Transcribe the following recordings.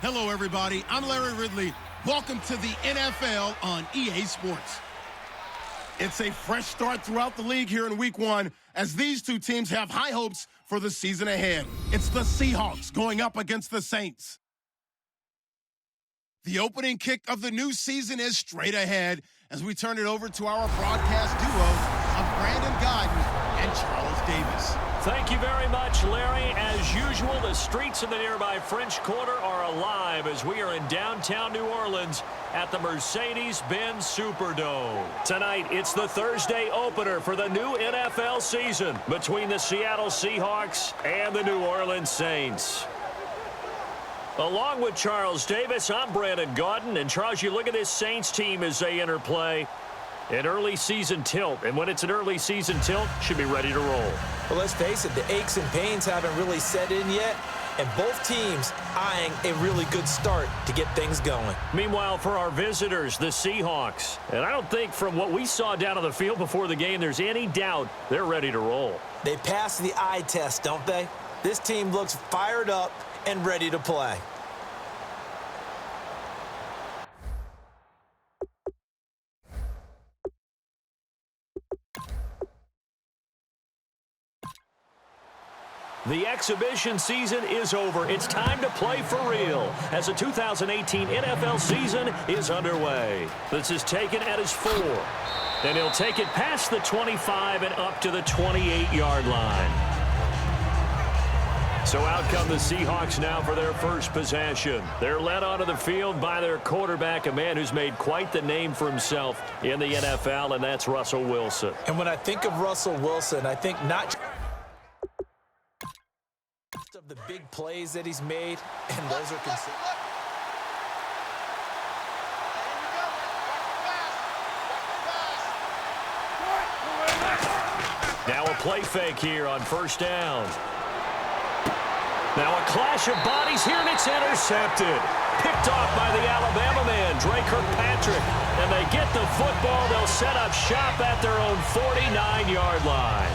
Hello, everybody. I'm Larry Ridley. Welcome to the NFL on EA Sports. It's a fresh start throughout the league here in Week 1 as these two teams have high hopes for the season ahead. It's the Seahawks going up against the Saints. The opening kick of the new season is straight ahead as we turn it over to our broadcast duo of Brandon Godden and Charles Davis. Thank you very much, Larry. As usual, the streets in the nearby French Quarter are alive as we are in downtown New Orleans at the Mercedes-Benz Superdome. Tonight, it's the Thursday opener for the new NFL season between the Seattle Seahawks and the New Orleans Saints. Along with Charles Davis, I'm Brandon Godden. And Charles, you look at this Saints team as they enter play. An early season tilt, and when it's an early season tilt, should be ready to roll. Well, let's face it, the aches and pains haven't really set in yet, and both teams eyeing a really good start to get things going. Meanwhile, for our visitors, the Seahawks, and I don't think from what we saw down on the field before the game, there's any doubt they're ready to roll. They passed the eye test, don't they? This team looks fired up and ready to play. The exhibition season is over. It's time to play for real as the 2018 NFL season is underway. This is taken at his 4. And he'll take it past the 25 and up to the 28-yard line. So out come the Seahawks now for their first possession. They're led onto the field by their quarterback, a man who's made quite the name for himself in the NFL, and that's Russell Wilson. And when I think of Russell Wilson, I think not of the big plays that he's made, and those are considered. Now a play fake here on first down. Now a clash of bodies here, and it's intercepted. Picked off by the Alabama man, Drake Kirkpatrick. And they get the football. They'll set up shop at their own 49-yard line.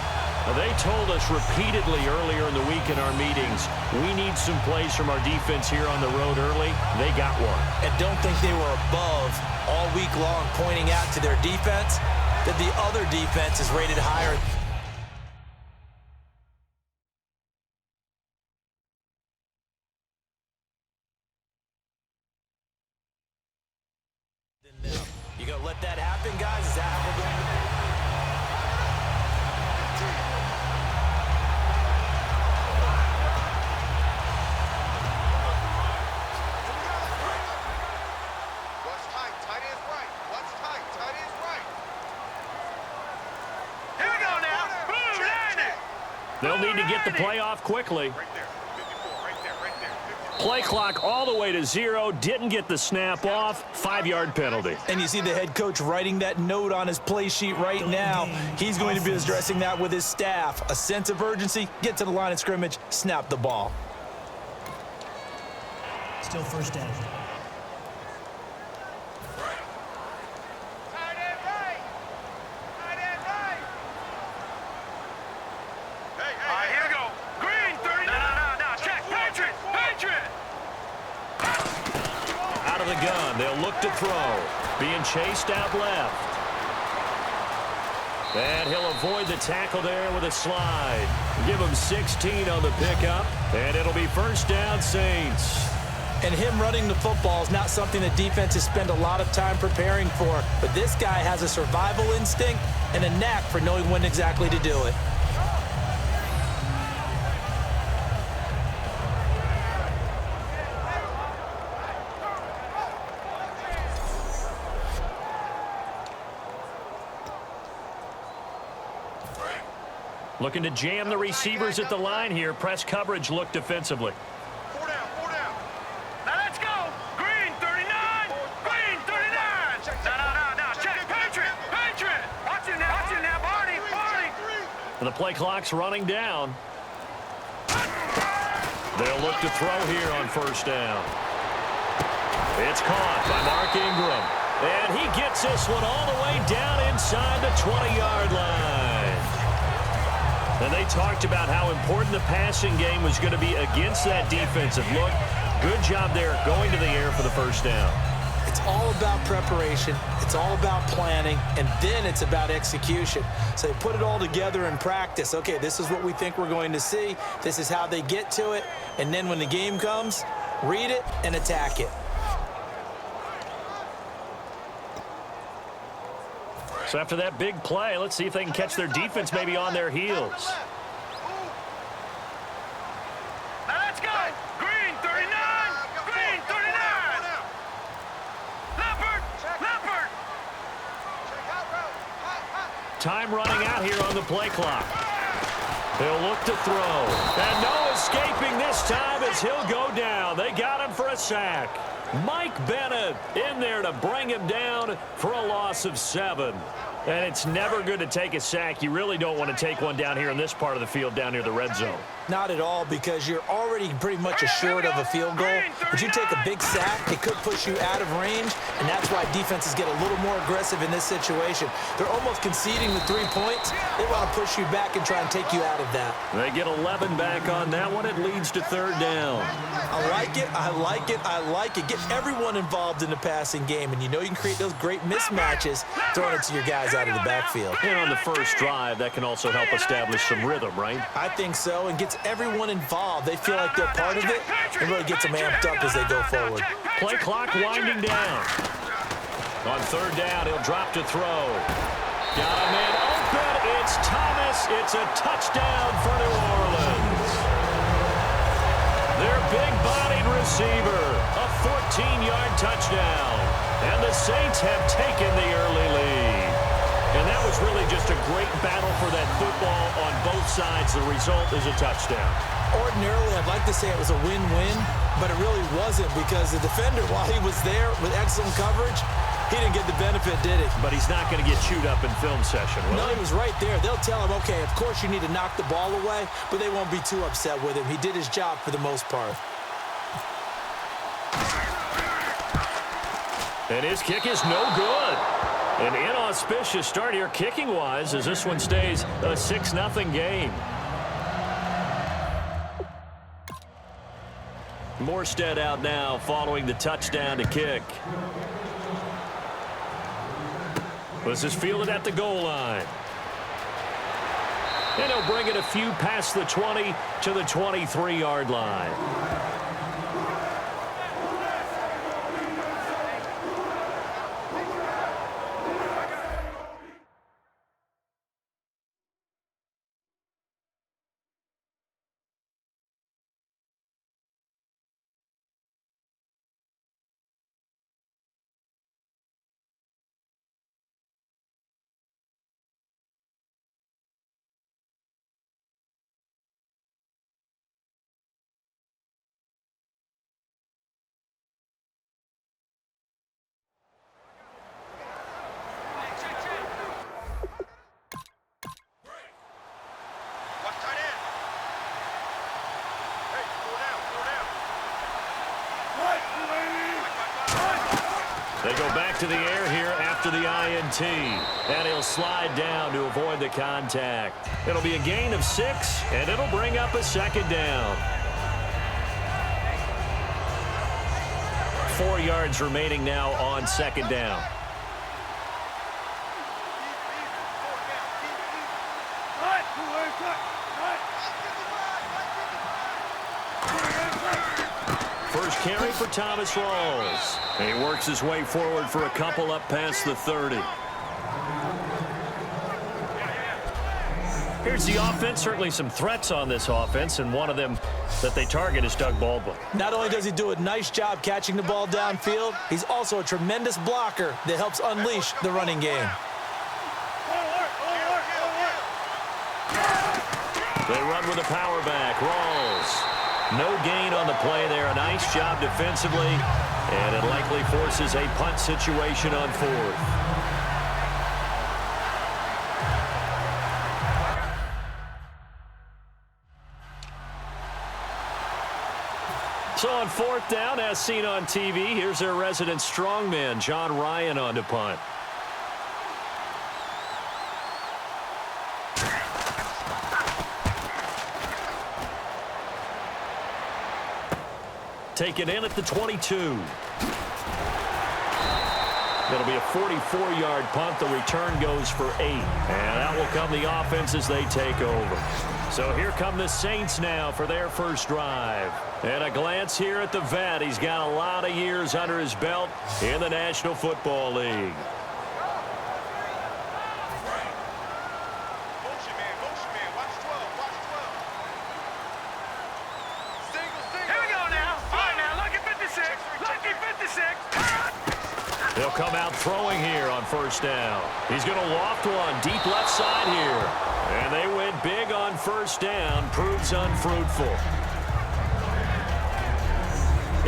They told us repeatedly earlier in the week in our meetings, we need some plays from our defense here on the road early. They got one. And don't think they were above all week long pointing out to their defense that the other defense is rated higher. You gonna let that happen, guys? Is that how we're going to do? They'll need to get the play off quickly. Play clock all the way to 0. Didn't get the snap off. 5-yard penalty. And you see the head coach writing that note on his play sheet right now. He's going to be addressing that with his staff. A sense of urgency, get to the line of scrimmage, snap the ball. Still first down. They'll look to throw. Being chased out left. And he'll avoid the tackle there with a slide. Give him 16 on the pickup. And it'll be first down, Saints. And him running the football is not something that defenses spend a lot of time preparing for. But this guy has a survival instinct and a knack for knowing when exactly to do it. Looking to jam the receivers at the line here. Press coverage look defensively. 4 down, 4 down. Now let's go. Green, 39. Green, 39. No. Check. Patriot. Watch it now. Barney. The play clock's running down. They'll look to throw here on first down. It's caught by Mark Ingram. And he gets this one all the way down inside the 20-yard line. And they talked about how important the passing game was going to be against that defensive look. Good job there going to the air for the first down. It's all about preparation. It's all about planning, and then it's about execution. So they put it all together in practice. Okay, this is what we think we're going to see. This is how they get to it. And then when the game comes, read it and attack it. So after that big play, let's see if they can catch their defense maybe on their heels. Now let's go. Green 39. Green 39. Leopard. Leopard. Time running out here on the play clock. He'll look to throw. And no escaping this time as he'll go down. They got him for a sack. Mike Bennett in there to bring him down for a loss of 7. And it's never good to take a sack. You really don't want to take one down here in this part of the field down near the red zone. Not at all, because you're already pretty much assured of a field goal. But you take a big sack, it could push you out of range, and that's why defenses get a little more aggressive in this situation. They're almost conceding the 3 points. They want to push you back and try and take you out of that. They get 11 back on that one. It leads to 3rd down. I like it, I like it, I like it. Get everyone involved in the passing game, and you know you can create those great mismatches throwing it to your guys out of the backfield. And on the first drive, that can also help establish some rhythm, right? I think so, and gets everyone involved. They feel like they're part of it, and really gets them amped up as they go forward. Play clock winding down. On 3rd down, he'll drop to throw. Got a man open. It's Thomas. It's a touchdown for New Orleans. Their big-bodied receiver, a 14-yard touchdown. And the Saints have taken the early lead. And that was really just a great battle for that football on both sides. The result is a touchdown. Ordinarily, I'd like to say it was a win-win, but it really wasn't, because the defender, while he was there with excellent coverage, he didn't get the benefit, did he? But he's not going to get chewed up in film session, will No, he? he was right there. They'll tell him, okay, of course you need to knock the ball away, but they won't be too upset with him. He did his job for the most part. And his kick is no good. An inauspicious start here kicking-wise as this one stays a 6-0 game. Morstead out now following the touchdown to kick. This is fielded at the goal line. And he'll bring it a few past the 20 to the 23-yard line. They go back to the air here after the INT. And he'll slide down to avoid the contact. It'll be a gain of 6, and it'll bring up a 2nd down. 4 yards remaining now on 2nd down. First carry for Thomas Rawls. And he works his way forward for a couple up past the 30. Here's the offense. Certainly some threats on this offense, and one of them that they target is Doug Baldwin. Not only does he do a nice job catching the ball downfield, he's also a tremendous blocker that helps unleash the running game. They run with a power back. Rawls. No gain on the play there. A nice job defensively, and it likely forces a punt situation on 4th. So on 4th down, as seen on TV, here's their resident strongman, John Ryan, on to punt. taken in at the 22. It'll be a 44-yard punt. The return goes for 8. And that will come the offense as they take over. So here come the Saints now for their first drive. And a glance here at the vet. He's got a lot of years under his belt in the National Football League. They'll come out throwing here on first down. He's going to loft one deep left side here. And they went big on first down. Proves unfruitful.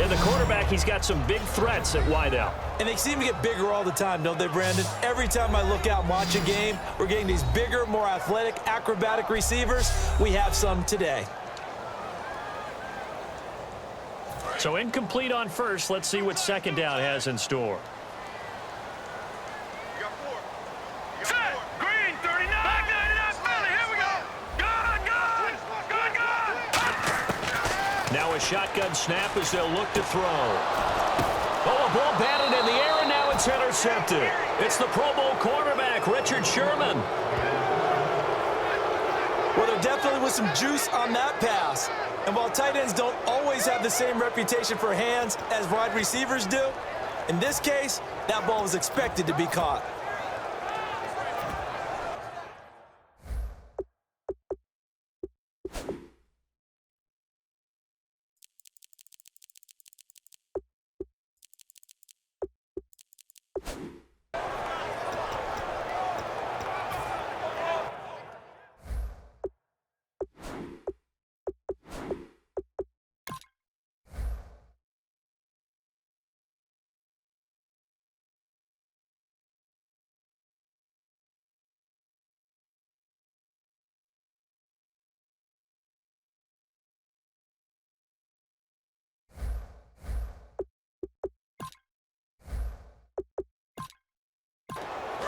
In the quarterback, he's got some big threats at wideout. And they seem to get bigger all the time, don't they, Brandon? Every time I look out and watch a game, we're getting these bigger, more athletic, acrobatic receivers. We have some today. So incomplete on first. Let's see what second down has in store. Now a shotgun snap as they'll look to throw. Oh, a ball batted in the air, and now it's intercepted. It's the Pro Bowl cornerback, Richard Sherman. Well, there definitely was some juice on that pass. And while tight ends don't always have the same reputation for hands as wide receivers do, in this case, that ball was expected to be caught.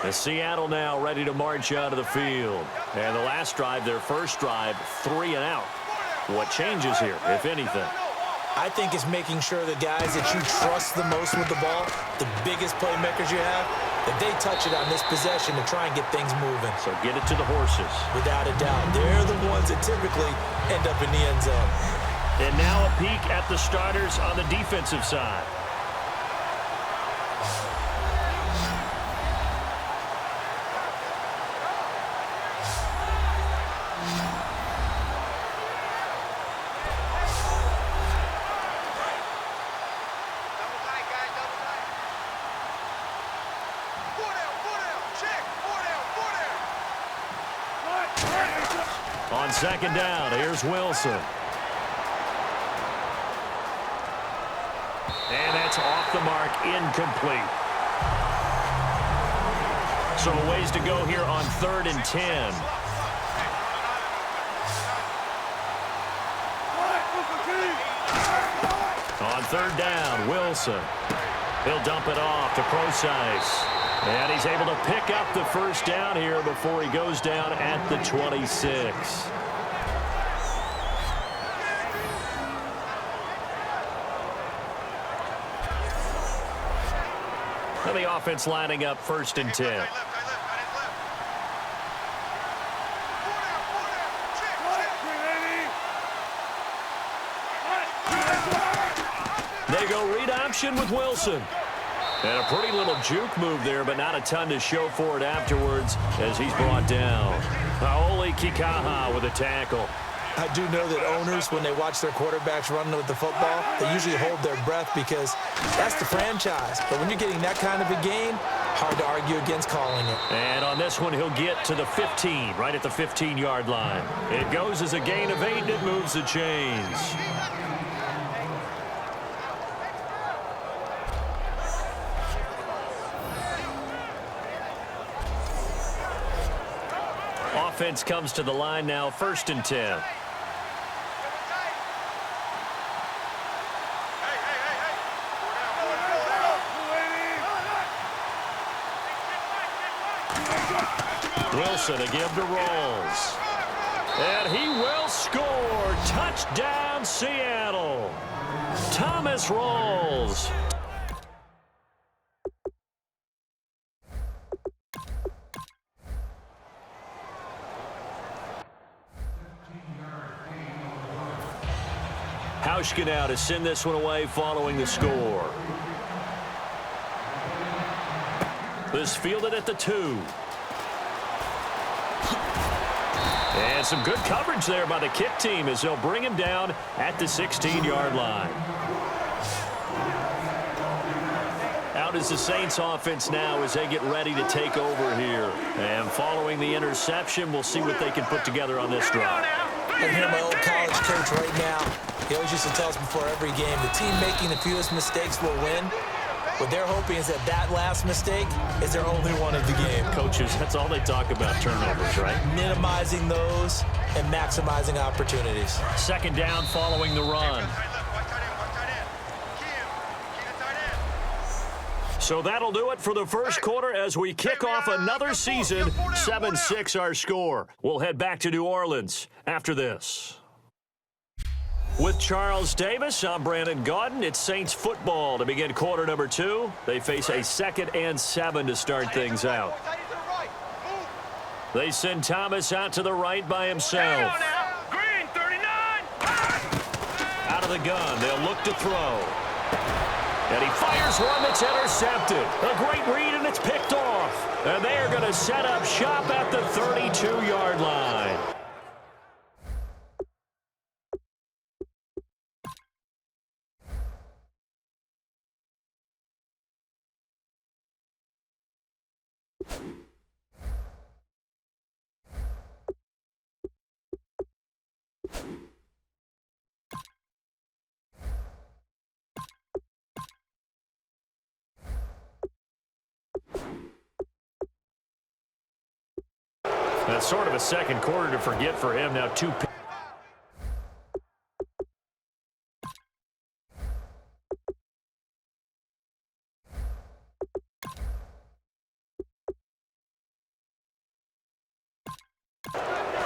The Seattle now ready to march out of the field. And the last drive, their first drive, 3 and out. What changes here, if anything? I think it's making sure the guys that you trust the most with the ball, the biggest playmakers you have, that they touch it on this possession to try and get things moving. So get it to the horses. Without a doubt. They're the ones that typically end up in the end zone. And now a peek at the starters on the defensive side. On second down, here's Wilson. And that's off the mark, incomplete. So a ways to go here on 3rd and 10. On 3rd down, Wilson. He'll dump it off to Procise. And he's able to pick up the first down here before he goes down at the 26. And the offense lining up 1st and 10. They go read option with Wilson. And a pretty little juke move there, but not a ton to show for it afterwards as he's brought down. Paoli Kikaha with a tackle. I do know that owners, when they watch their quarterbacks running with the football, they usually hold their breath because that's the franchise. But when you're getting that kind of a gain, hard to argue against calling it. And on this one, he'll get to the 15, right at the 15-yard line. It goes as a gain of 8, and it moves the chains. Offense comes to the line now, 1st and 10. Wilson again to Rolls. And he will score. Touchdown, Seattle. Thomas rolls. Hauschka now to send this one away following the score. This fielded at the 2. And some good coverage there by the kick team as they'll bring him down at the 16-yard line. Out is the Saints offense now as they get ready to take over here. And following the interception, we'll see what they can put together on this drive. I hear my old college coach right now. He always used to tell us before every game, the team making the fewest mistakes will win. What they're hoping is that last mistake is their only one of the game. Coaches, that's all they talk about, turnovers, right? Minimizing those and maximizing opportunities. Second down following the run. So that'll do it for the first quarter as we kick off another season. 7-6 our score. We'll head back to New Orleans after this. With Charles Davis, I'm Brandon Gaudin. It's Saints football to begin quarter number 2. They face a 2nd and 7 to start things out. They send Thomas out to the right by himself. Green 39. Out of the gun, they'll look to throw. And he fires one that's intercepted. A great read, and it's picked off. And they are going to set up shop at the 32-yard line. That's sort of a second quarter to forget for him. Now 2 picks.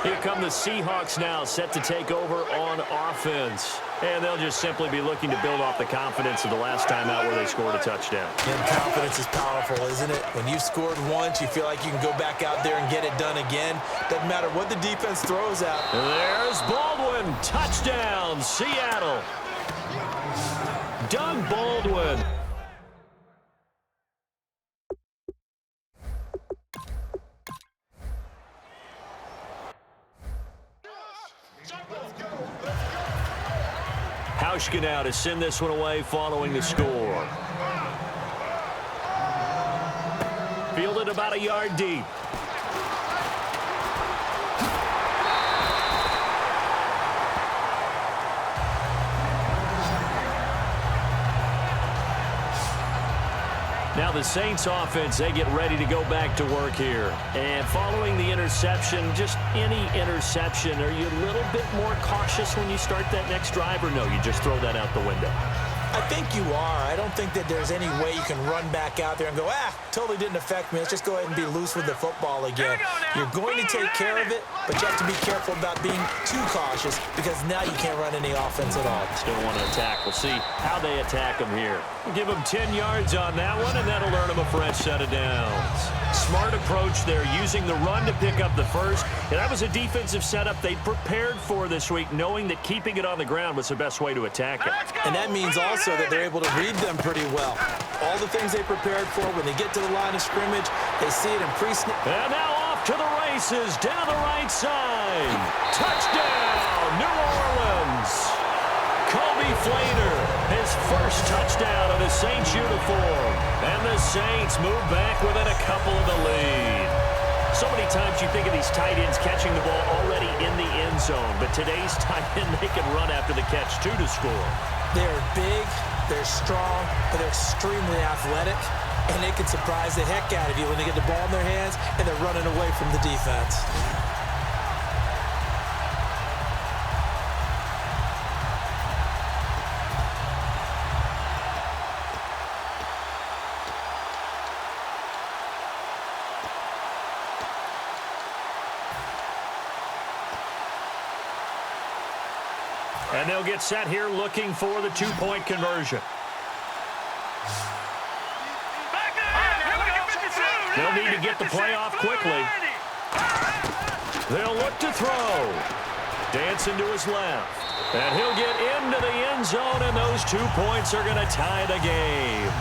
Here come the Seahawks now, set to take over on offense. And they'll just simply be looking to build off the confidence of the last time out where they scored a touchdown. And confidence is powerful, isn't it? When you've scored once, you feel like you can go back out there and get it done again. Doesn't matter what the defense throws out. There's Baldwin. Touchdown, Seattle. Doug Baldwin. Hauschka now to send this one away following the score. Fielded about a yard deep. Now the Saints offense, they get ready to go back to work here. And following the interception, just any interception, are you a little bit more cautious when you start that next drive, or no, you just throw that out the window? I think you are. I don't think that there's any way you can run back out there and go, totally didn't affect me. Let's just go ahead and be loose with the football again. You're going to take care of it, but you have to be careful about being too cautious because now you can't run any offense at all. Still want to attack. We'll see how they attack them here. We'll give them 10 yards on that one, and that'll earn them a fresh set of downs. Smart approach there, using the run to pick up the first. And that was a defensive setup they prepared for this week, knowing that keeping it on the ground was the best way to attack it. And that means also that they're able to read them pretty well. All the things they prepared for, when they get to the line of scrimmage, they see it in pre-snap. And now off to the races, down the right side. Touchdown, New Orleans. Kobe Flainer, his first touchdown in a Saints uniform. And the Saints move back within a couple of the lead. So many times you think of these tight ends catching the ball already in the end zone, but today's tight end, they can run after the catch, too, to score. They're big, they're strong, but they're extremely athletic, and they can surprise the heck out of you when they get the ball in their hands and they're running away from the defense. And they'll get set here looking for the two-point conversion. They'll need to get the play off quickly. They'll look to throw. Dancing to his left. And he'll get into the end zone, and those 2 points are going to tie the game.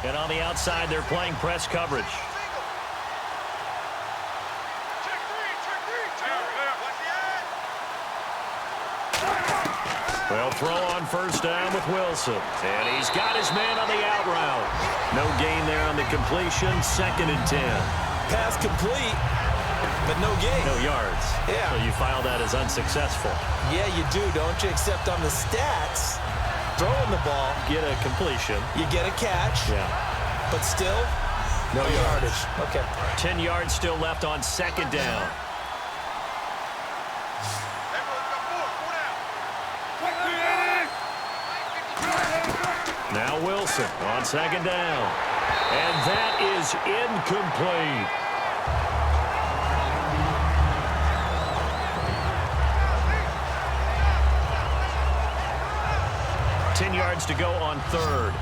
And on the outside, they're playing press coverage. They'll throw on first down with Wilson. And he's got his man on the out route. No gain there on the completion. 2nd and 10. Pass complete, but no gain. No yards. Yeah. So you file that as unsuccessful. Yeah, you do, don't you? Except on the stats, throwing the ball, Get a completion. you get a catch, Yeah. but still, No yardage. Okay. 10 yards still left on 2nd down. Now Wilson on 2nd down. And that is incomplete. Yards to go on 3rd.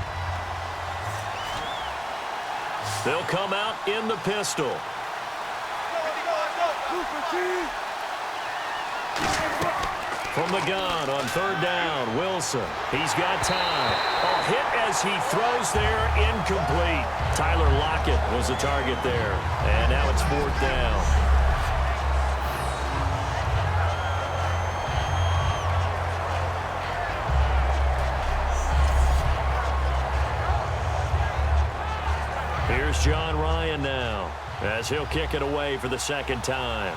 They'll come out in the pistol. From the gun on 3rd down, Wilson. He's got time. A hit as he throws there, incomplete. Tyler Lockett was the target there. And now it's 4th down. Here's John Ryan now, as he'll kick it away for the 2nd time.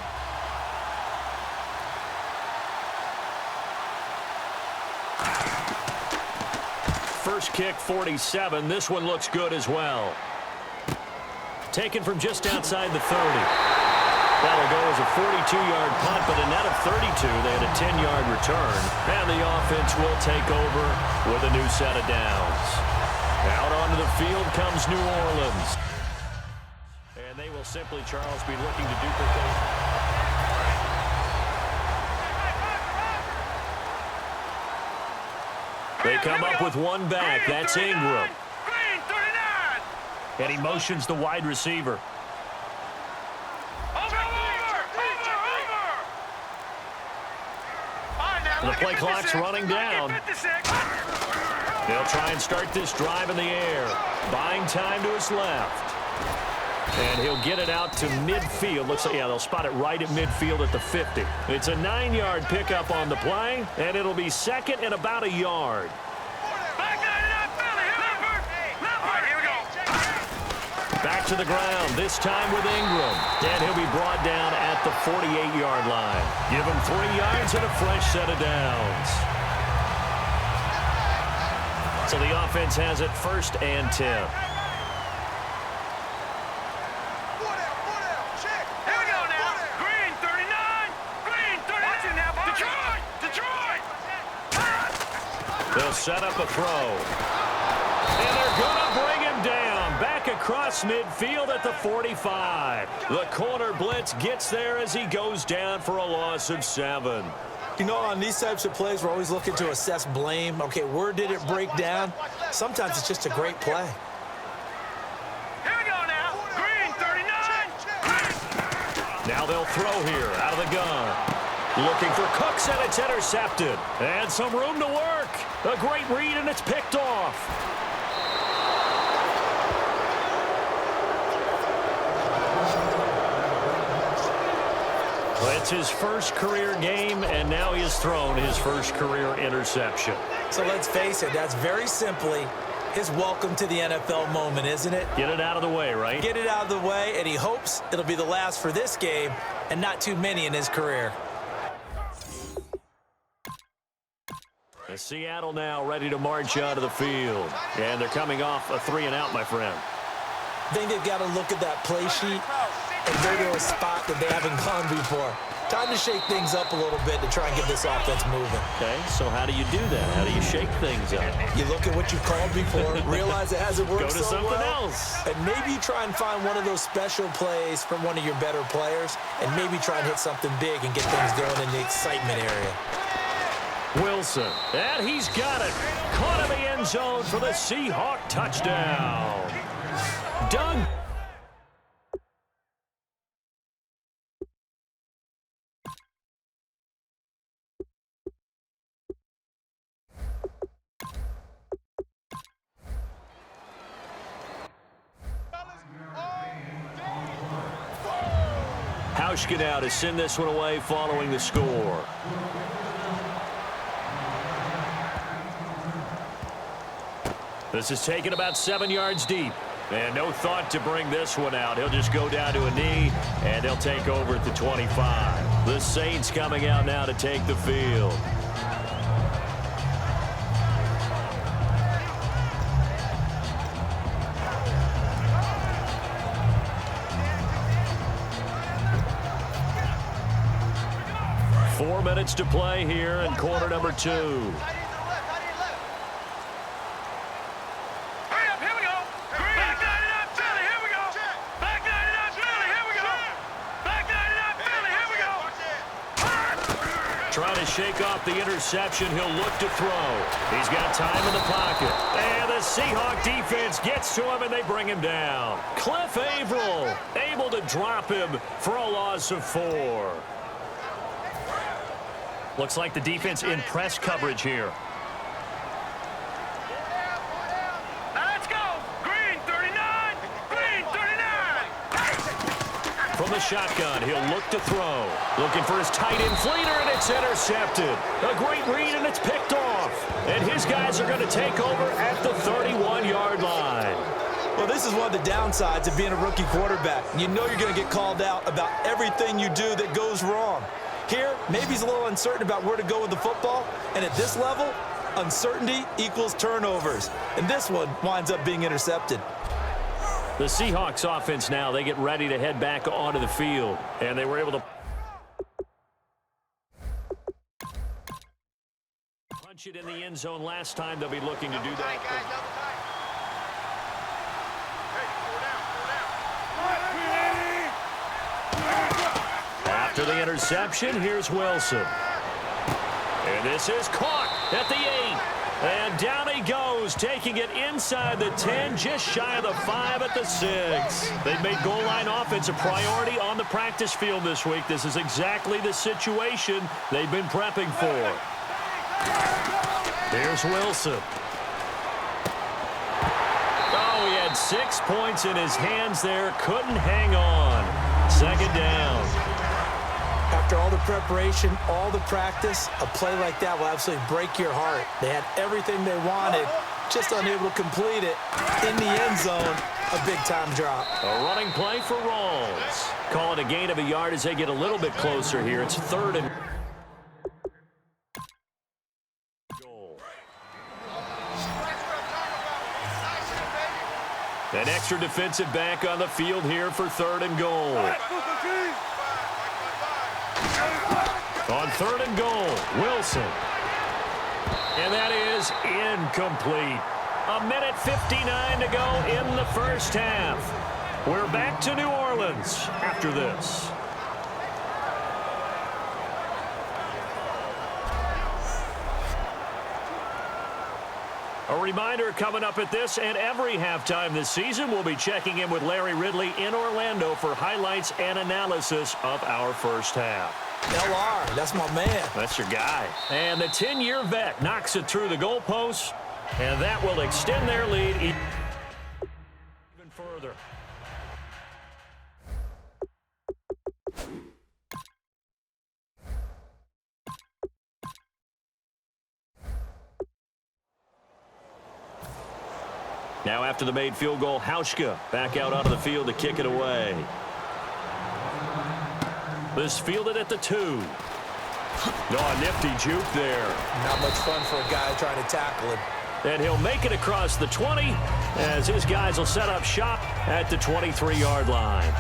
First kick, 47. This one looks good as well. Taken from just outside the 30. That'll go as a 42-yard punt, but a net of 32. They had a 10-yard return, and the offense will take over with a new set of downs. Out onto the field comes New Orleans. And they will simply, Charles, be looking to duplicate. They come up with one back. That's Ingram. And he motions the wide receiver. And the play clock's running down. They'll try and start this drive in the air. Buying time to his left. And he'll get it out to midfield. Looks like, yeah, they'll spot it right at midfield at the 50. It's a 9-yard pickup on the play, and it'll be 2nd and about a yard. Back to the ground, this time with Ingram. And he'll be brought down at the 48-yard line. Give him 3 yards and a fresh set of downs. So the offense has it 1st and 10. Here we go now. Green, 39. Green, 39. Detroit. They'll set up a throw. And they're going to bring him down. Back across midfield at the 45. The corner blitz gets there as he goes down for a loss of 7. You know, on these types of plays, we're always looking to assess blame. Okay, where did it break down? Sometimes it's just a great play. Here we go now. Green, 39. Now they'll throw here out of the gun. Looking for Cooks, and it's intercepted. And some room to work. A great read, and it's picked off. It's his first career game, and now he has thrown his first career interception. So let's face it, that's very simply his welcome to the NFL moment, isn't it? Get it out of the way, right? Get it out of the way, and he hopes it'll be the last for this game and not too many in his career. And Seattle now ready to march out of the field. And they're coming off a 3-and-out, my friend. I think they've got to look at that play sheet and go to a spot that they haven't gone before. Time to shake things up a little bit to try and get this offense moving. Okay, so how do you do that? How do you shake things up? You look at what you've called before, realize it hasn't worked Go to so something well, else. and maybe try and find one of those special plays from one of your better players, and maybe try and hit something big and get things going in the excitement area. Wilson, and he's got it. Caught in the end zone for the Seahawk touchdown. Doug. Hauschka now to send this one away following the score. This is taken about 7 yards deep. And no thought to bring this one out. He'll just go down to a knee, and they'll take over at the 25. The Saints coming out now to take the field. Four minutes to play here in quarter number 2. Trying to shake off the interception. He'll look to throw. He's got time in the pocket. And the Seahawk defense gets to him, and they bring him down. Cliff Averill able to drop him for a loss of 4. Looks like the defense in press coverage here. From the shotgun, he'll look to throw. Looking for his tight end Fleeter, and it's intercepted. A great read, and it's picked off. And his guys are going to take over at the 31-yard line. Well, this is one of the downsides of being a rookie quarterback. You know you're going to get called out about everything you do that goes wrong. Here, maybe he's a little uncertain about where to go with the football. And at this level, uncertainty equals turnovers. And this one winds up being intercepted. The Seahawks offense now, they get ready to head back onto the field. And they were able to punch it in the end zone last time. They'll be looking to do that. After the interception, here's Wilson. And this is caught at the 8. And down he goes, taking it inside the 10, just shy of the 5 at the 6. They've made goal line offense a priority on the practice field this week. This is exactly the situation they've been prepping for. Here's Wilson. Oh, he had 6 points in his hands there. Couldn't hang on. Second down. After all the preparation, all the practice, a play like that will absolutely break your heart. They had everything they wanted, just unable to complete it. In the end zone, a big-time drop. A running play for Rawls. Call it a gain of a yard as they get a little bit closer here. It's 3rd and goal. An extra defensive back on the field here for 3rd and goal. On 3rd and goal, Wilson. And that is incomplete. 1:59 to go in the first half. We're back to New Orleans after this. A reminder coming up at this and every halftime this season, we'll be checking in with Larry Ridley in Orlando for highlights and analysis of our first half. LR, that's my man. That's your guy. And the 10-year vet knocks it through the goalposts, and that will extend their lead even further. Now after the made field goal, Hauschka back out onto the field to kick it away. This fielded at the 2. Oh, a nifty juke there. Not much fun for a guy trying to tackle it. And he'll make it across the 20 as his guys will set up shop at the 23-yard line.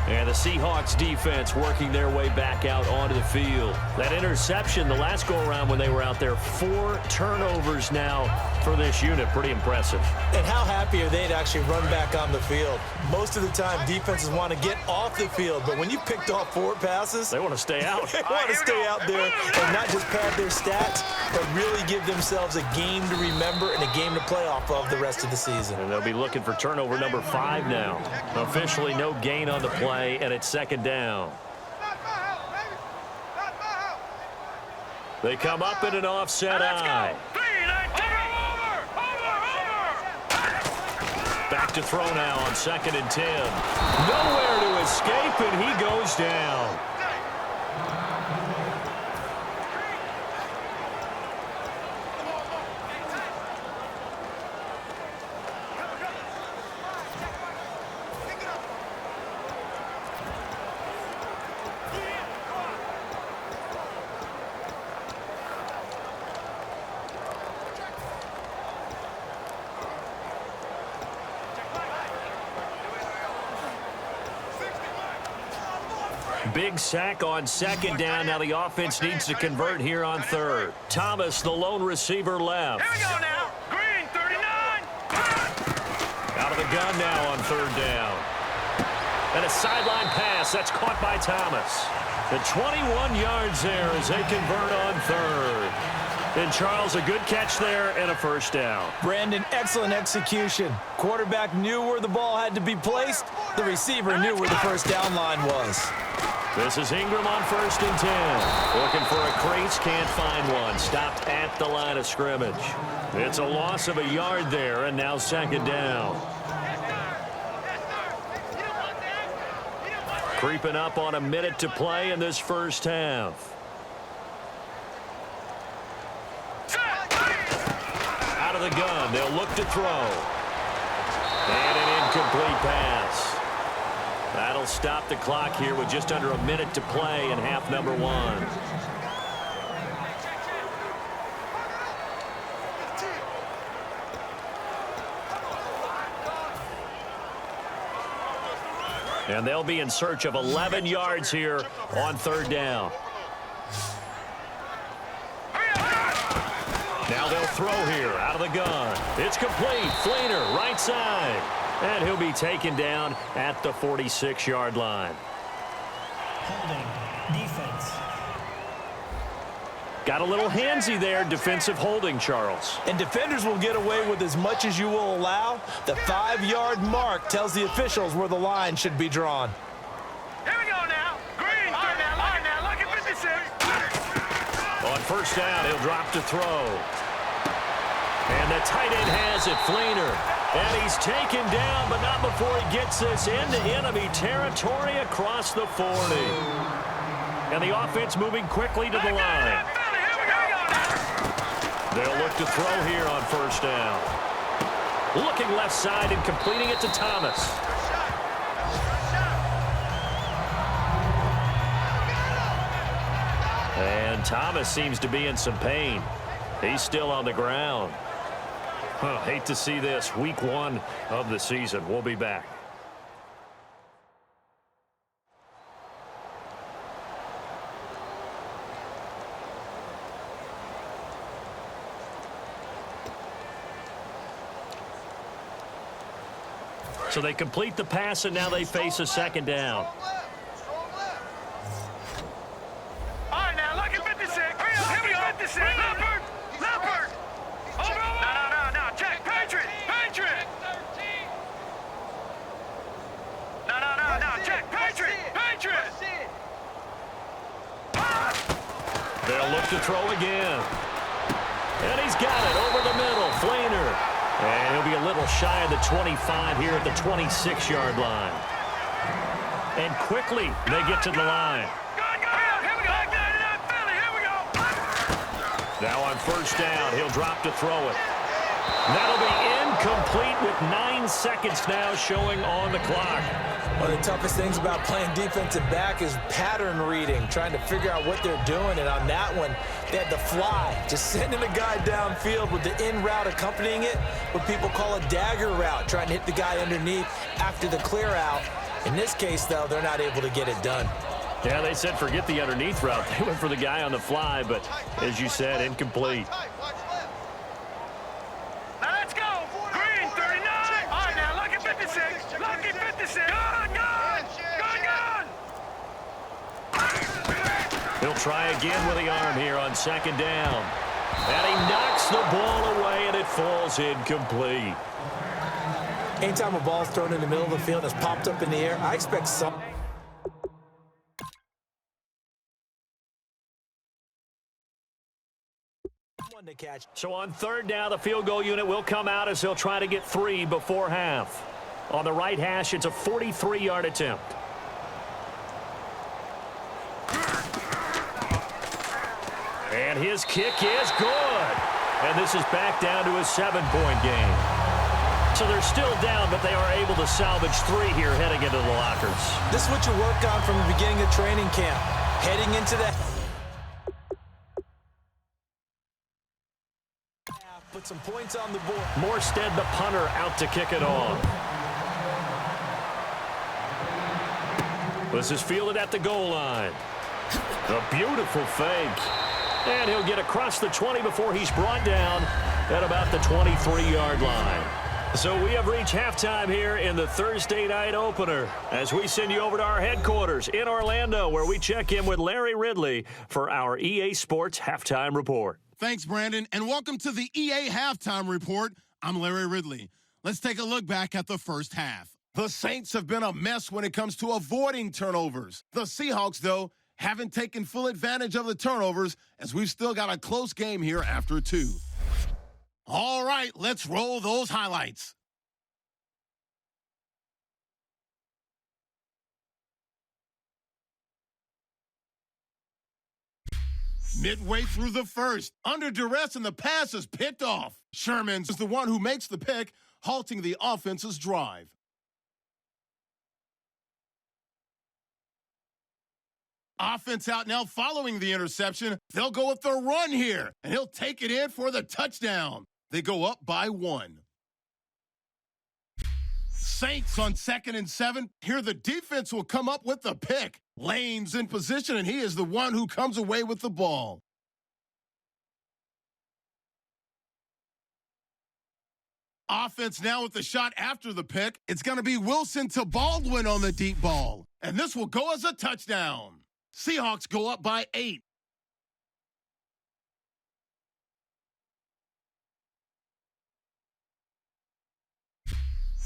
And the Seahawks defense working their way back out onto the field. That interception the last go-around when they were out there, 4 turnovers now for this unit. Pretty impressive. And how happy are they to actually run back on the field? Most of the time, defenses want to get off the field, but when you picked off 4 passes, they want to stay out. They want to stay out there and not just pad their stats, but really give themselves a game to remember and a game to play off of the rest of the season. And they'll be looking for turnover number 5 now. Officially no gain on the play, and it's second down. They come up in an offset eye. Back to throw now on 2nd and 10. Nowhere to escape, and he goes down. Big sack on 2nd down. Now the offense needs to convert here on 3rd. Thomas, the lone receiver, left. Here we go now. Green, 39. Out of the gun now on 3rd down. And a sideline pass. That's caught by Thomas. The 21 yards there as they convert on 3rd. And Charles, a good catch there and a first down. Brandon, excellent execution. Quarterback knew where the ball had to be placed. The receiver knew where the first down line was. This is Ingram on 1st and 10. Looking for a crease, can't find one. Stopped at the line of scrimmage. It's a loss of a yard there, and now 2nd down. Creeping up on a minute to play in this first half. Out of the gun, they'll look to throw. And an incomplete pass. That'll stop the clock here with just under a minute to play in half number 1. And they'll be in search of 11 yards here on 3rd down. Now they'll throw here out of the gun. It's complete. Fleener, right side. And he'll be taken down at the 46-yard line. Holding. Defense. Got a little handsy there, defensive holding, Charles. And defenders will get away with as much as you will allow. The 5-yard mark tells the officials where the line should be drawn. Here we go now. Green, line now. Look at 56. On 1st down, he'll drop to throw. And the tight end has it, Fleener. And he's taken down, but not before he gets this into enemy territory across the 40. And the offense moving quickly to the line. They'll look to throw here on 1st down. Looking left side and completing it to Thomas. And Thomas seems to be in some pain. He's still on the ground. Hate to see this. Week 1 of the season. We'll be back. So they complete the pass, and now they face a 2nd down. All right, now look at 56. Here we go. 56. Leopard. Leopard. No. Check. Patriot. Patriot. No. Check. Patriot. Patriot. They'll look to throw again. And he's got it over the middle. Fleener. And he'll be a little shy of the 25 here at the 26-yard line. And quickly they get to the line. Here we go. Now on 1st down, he'll drop to throw it. That'll be incomplete with 9 seconds now showing on the clock. One of the toughest things about playing defensive back is pattern reading, trying to figure out what they're doing. And on that one, they had the fly, just sending a guy downfield with the in route accompanying it, what people call a dagger route, trying to hit the guy underneath after the clear out. In this case, though, they're not able to get it done. Yeah, they said forget the underneath route. They went for the guy on the fly, but as you said, incomplete. Now let's go. Green, 39. All right, now, lucky 56. Lucky 56. Gun, gun. Gun, gun. He'll try again with the arm here on second down. And he knocks the ball away, and it falls incomplete. Anytime a ball's thrown in the middle of the field and it's popped up in the air, I expect some... to catch. So on third down, the field goal unit will come out as they'll try to get 3 before half. On the right hash, it's a 43-yard attempt. And his kick is good. And this is back down to a 7-point game. So they're still down, but they are able to salvage 3 here heading into the lockers. This is what you work on from the beginning of training camp. Heading into that... Put some points on the board. Morstead, the punter, out to kick it off. This is fielded at the goal line. A beautiful fake. And he'll get across the 20 before he's brought down at about the 23-yard line. So we have reached halftime here in the Thursday night opener as we send you over to our headquarters in Orlando, where we check in with Larry Ridley for our EA Sports Halftime Report. Thanks, Brandon, and welcome to the EA Halftime Report. I'm Larry Ridley. Let's take a look back at the first half. The Saints have been a mess when it comes to avoiding turnovers. The Seahawks, though, haven't taken full advantage of the turnovers as we've still got a close game here after 2. All right, let's roll those highlights. Midway through the first, under duress and the pass is picked off. Sherman is the one who makes the pick, halting the offense's drive. Offense out now following the interception. They'll go with the run here, and he'll take it in for the touchdown. They go up by 1. Saints on 2nd and 7. Here the defense will come up with the pick. Lane's in position, and he is the one who comes away with the ball. Offense now with the shot after the pick. It's going to be Wilson to Baldwin on the deep ball. And this will go as a touchdown. Seahawks go up by 8.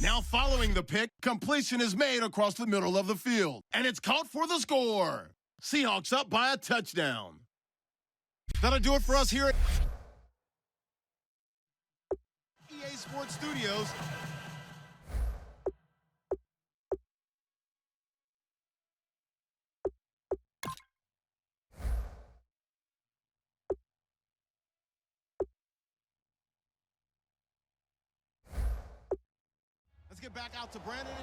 Now following the pick, completion is made across the middle of the field. And it's caught for the score. Seahawks up by a touchdown. That'll do it for us here at EA Sports Studios. Let's get back out to Brandon.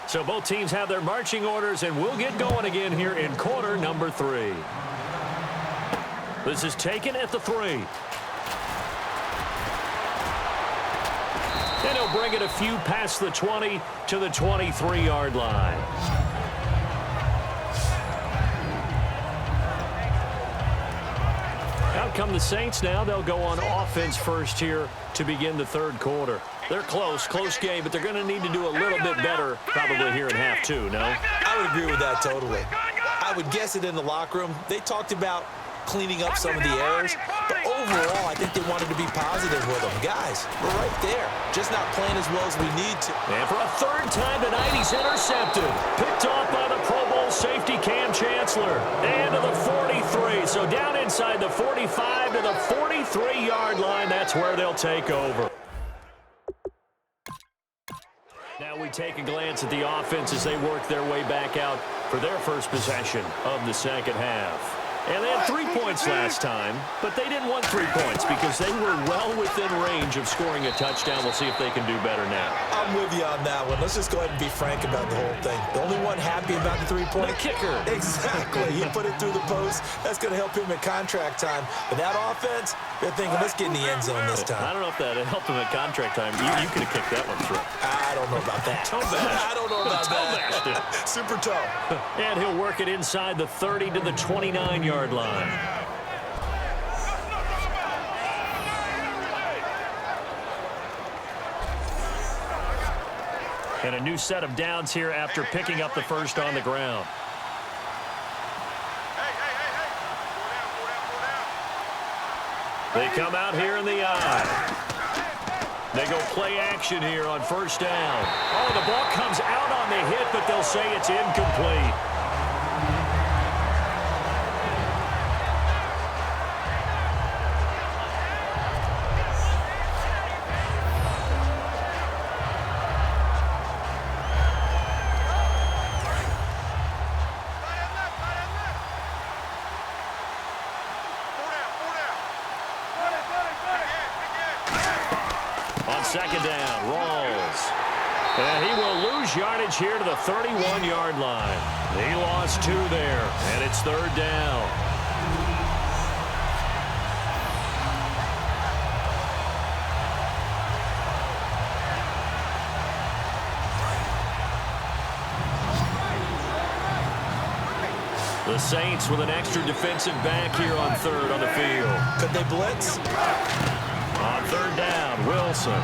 So both teams have their marching orders, and we'll get going again here in quarter number 3. This is taken at the 3. And he'll bring it a few past the 20 to the 23-yard line. Out come the Saints now. They'll go on offense first here to begin the third quarter. They're close game, but they're going to need to do a little bit better probably here in half 2, no? I would agree with that totally. I would guess it in the locker room. They talked about cleaning up some of the errors, but overall, I think they wanted to be positive with them. Guys, we're right there, just not playing as well as we need to. And for a third time tonight, he's intercepted. Picked off by the Pro Bowl safety Cam Chancellor. And to the 43, so down inside the 45 to the 43-yard line. That's where they'll take over. Now we take a glance at the offense as they work their way back out for their first possession of the second half. And they had 3 points last time, but they didn't want 3 points because they were well within range of scoring a touchdown. We'll see if they can do better now. I'm with you on that one. Let's just go ahead and be frank about the whole thing. The only one happy about the 3-point? The kicker. Exactly. He put it through the post. That's going to help him at contract time. But that offense, they're thinking, let's get in the end zone this time. I don't know if that helped him at contract time. You could have kicked that one through. I don't know about that. I don't know about that. Super toe. And he'll work it inside the 30 to the 29-yard line. And a new set of downs here after picking up the first on the ground. They come out here in the eye. They go play action here on first down. Oh, the ball comes out on the hit, but they'll say it's incomplete. Second down, Rawls. And he will lose yardage here to the 31-yard line. He lost 2 there, and it's third down. The Saints with an extra defensive back here on third on the field. Could they blitz? On third down, Wilson.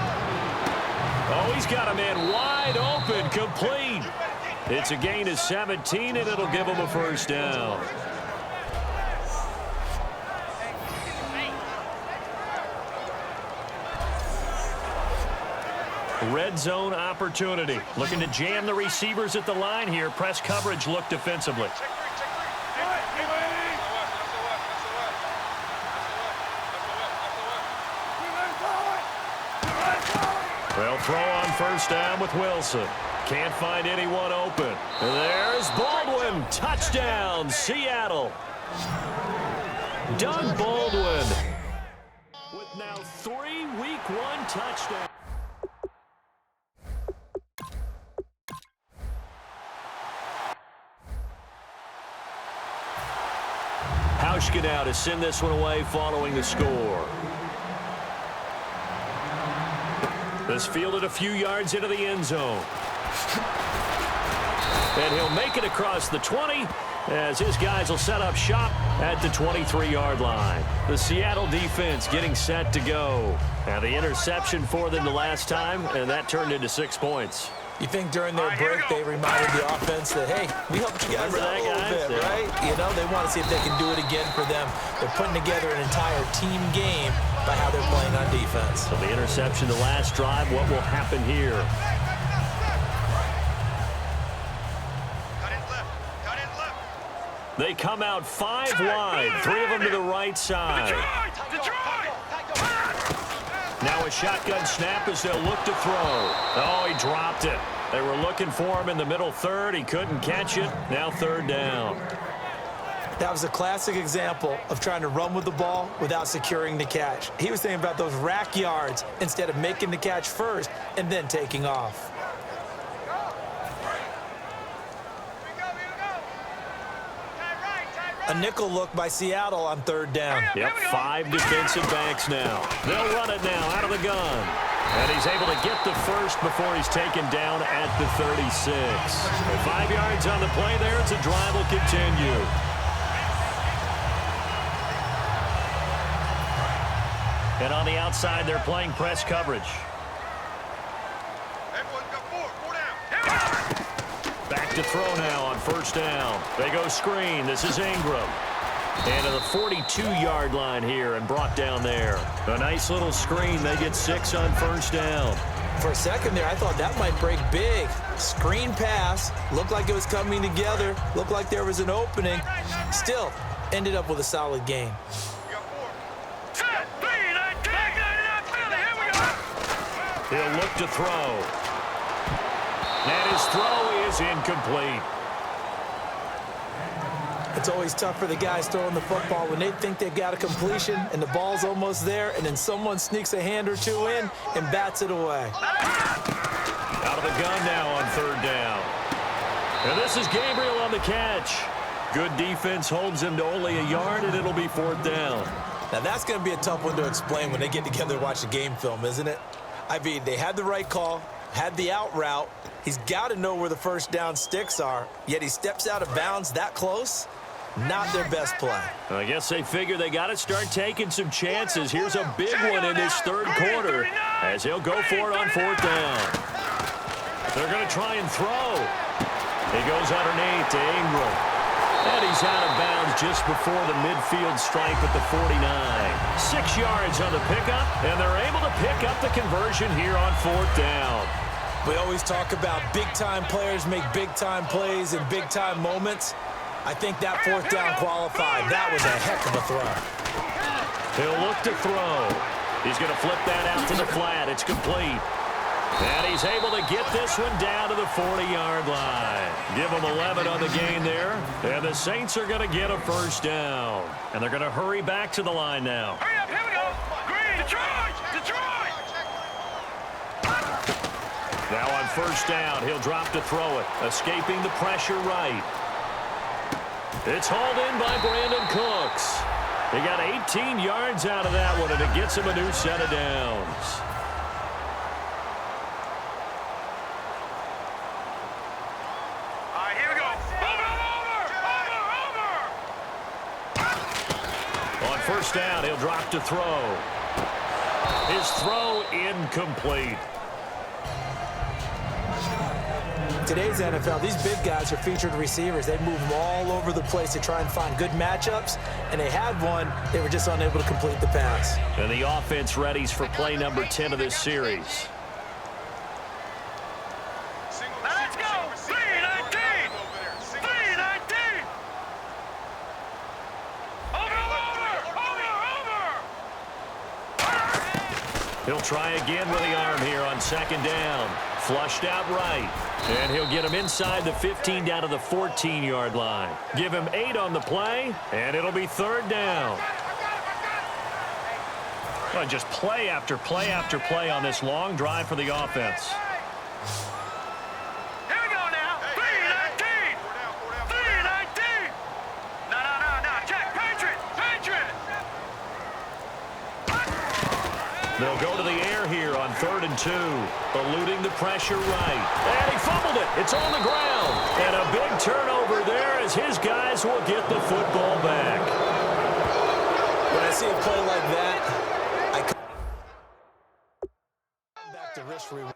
Oh, he's got a man wide open, complete. It's a gain of 17, and it'll give him a first down. Red zone opportunity. Looking to jam the receivers at the line here. Press coverage look defensively. They'll throw on first down with Wilson. Can't find anyone open. And there's Baldwin. Touchdown, Seattle. Doug Baldwin with now 3 Week 1 touchdowns. Hauschka now to send this one away following the score. This fielded a few yards into the end zone. And he'll make it across the 20 as his guys will set up shop at the 23-yard line. The Seattle defense getting set to go. Now the interception for them the last time, and that turned into 6 points. You think during their break they reminded the offense that, hey, we helped you guys out a little bit, right? You know, they want to see if they can do it again for them. They're putting together an entire team game by how they're playing on defense. So the interception the last drive, what will happen here? They come out 5 wide, 3 of them to the right side. Now a shotgun snap as they'll look to throw. Oh, he dropped it. They were looking for him in the middle third. He couldn't catch it. Now third down. That was a classic example of trying to run with the ball without securing the catch. He was thinking about those rack yards instead of making the catch first and then taking off. A nickel look by Seattle on third down. Yep, 5 defensive backs now. They'll run it now out of the gun. And he's able to get the first before he's taken down at the 36. 5 yards on the play there. It's a drive will continue. And on the outside, they're playing press coverage. Back to throw now on first down. They go screen. This is Ingram. And to the 42-yard line here and brought down there. A nice little screen. They get 6 on first down. For a second there, I thought that might break big. Screen pass. Looked like it was coming together. Looked like there was an opening. Still, ended up with a solid gain. He'll look to throw. And his throw is incomplete. It's always tough for the guys throwing the football when they think they've got a completion and the ball's almost there, and then someone sneaks a hand or two in and bats it away. Out of the gun now on third down. And this is Gabriel on the catch. Good defense holds him to only a yard, and it'll be fourth down. Now, that's going to be a tough one to explain when they get together and watch the game film, isn't it? I mean, they had the right call, had the out route. He's got to know where the first down sticks are, yet he steps out of bounds that close. Not their best play. I guess they figure they got to start taking some chances. Here's a big one in this third quarter as he'll go for it on fourth down. They're going to try and throw. He goes underneath to Ingram. And he's out of bounds just before the midfield stripe at the 49. 6 yards on the pickup, and they're able to pick up the conversion here on fourth down. We always talk about big-time players make big-time plays in big-time moments. I think that fourth down qualified. That was a heck of a throw. He'll look to throw. He's going to flip that out to the flat. It's complete. And he's able to get this one down to the 40-yard line. Give him 11 on the gain there. And the Saints are going to get a first down. And they're going to hurry back to the line now. Hurry up, here we go. Green, Detroit, Detroit. Now on first down, he'll drop to throw it. Escaping the pressure right. It's hauled in by Brandon Cooks. He got 18 yards out of that one, and it gets him a new set of downs. All right, here we go. Over. On first down, he'll drop to throw. His throw incomplete. Today's NFL, these big guys are featured receivers. They move them all over the place to try and find good matchups, and they had one. They were just unable to complete the pass. And the offense readies for play number 10 of this series. Now let's go. 319. 319. Over. He'll try again with the arm here on second down. Flushed out right. And he'll get him inside the 15 down to the 14-yard line. Give him 8 on the play, and it'll be third down. Well, just play after play after play on this long drive for the offense. Here we go now. 319. 319. No. Check. Patriot. They'll go to the air here on 3rd and 2. Eluding the pressure right. And he fumbled it. It's on the ground. And a big turnover there as his guys will get the football back. When I see a play like that, I come back to risk reward.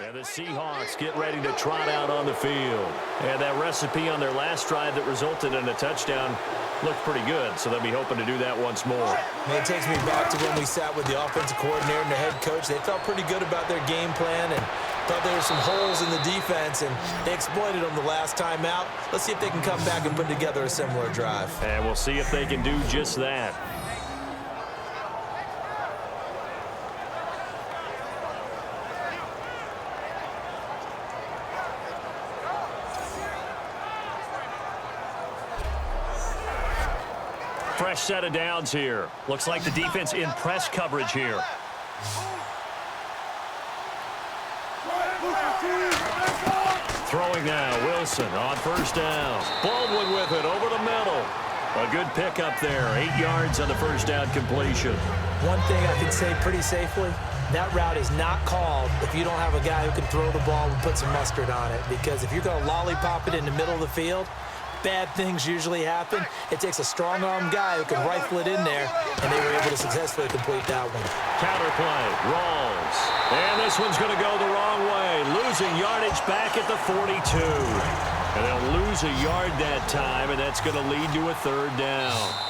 And the Seahawks get ready to trot out on the field. And that recipe on their last drive that resulted in a touchdown looked pretty good, so they'll be hoping to do that once more. And it takes me back to when we sat with the offensive coordinator and the head coach. They felt pretty good about their game plan and thought there were some holes in the defense, and they exploited them the last time out. Let's see if they can come back and put together a similar drive. And we'll see if they can do just that. Fresh set of downs here. Looks like the defense in press coverage here. Throwing now, Wilson on first down. Baldwin with it over the middle. A good pickup there. 8 yards on the first down completion. One thing I can say pretty safely, that route is not called if you don't have a guy who can throw the ball and put some mustard on it. Because if you're going to lollipop it in the middle of the field, bad things usually happen. It takes a strong-arm guy who can rifle it in there, and they were able to successfully complete that one. Counterplay, Rawls. And this one's going to go the wrong way, losing yardage back at the 42. And they'll lose a yard that time, and that's going to lead to a third down.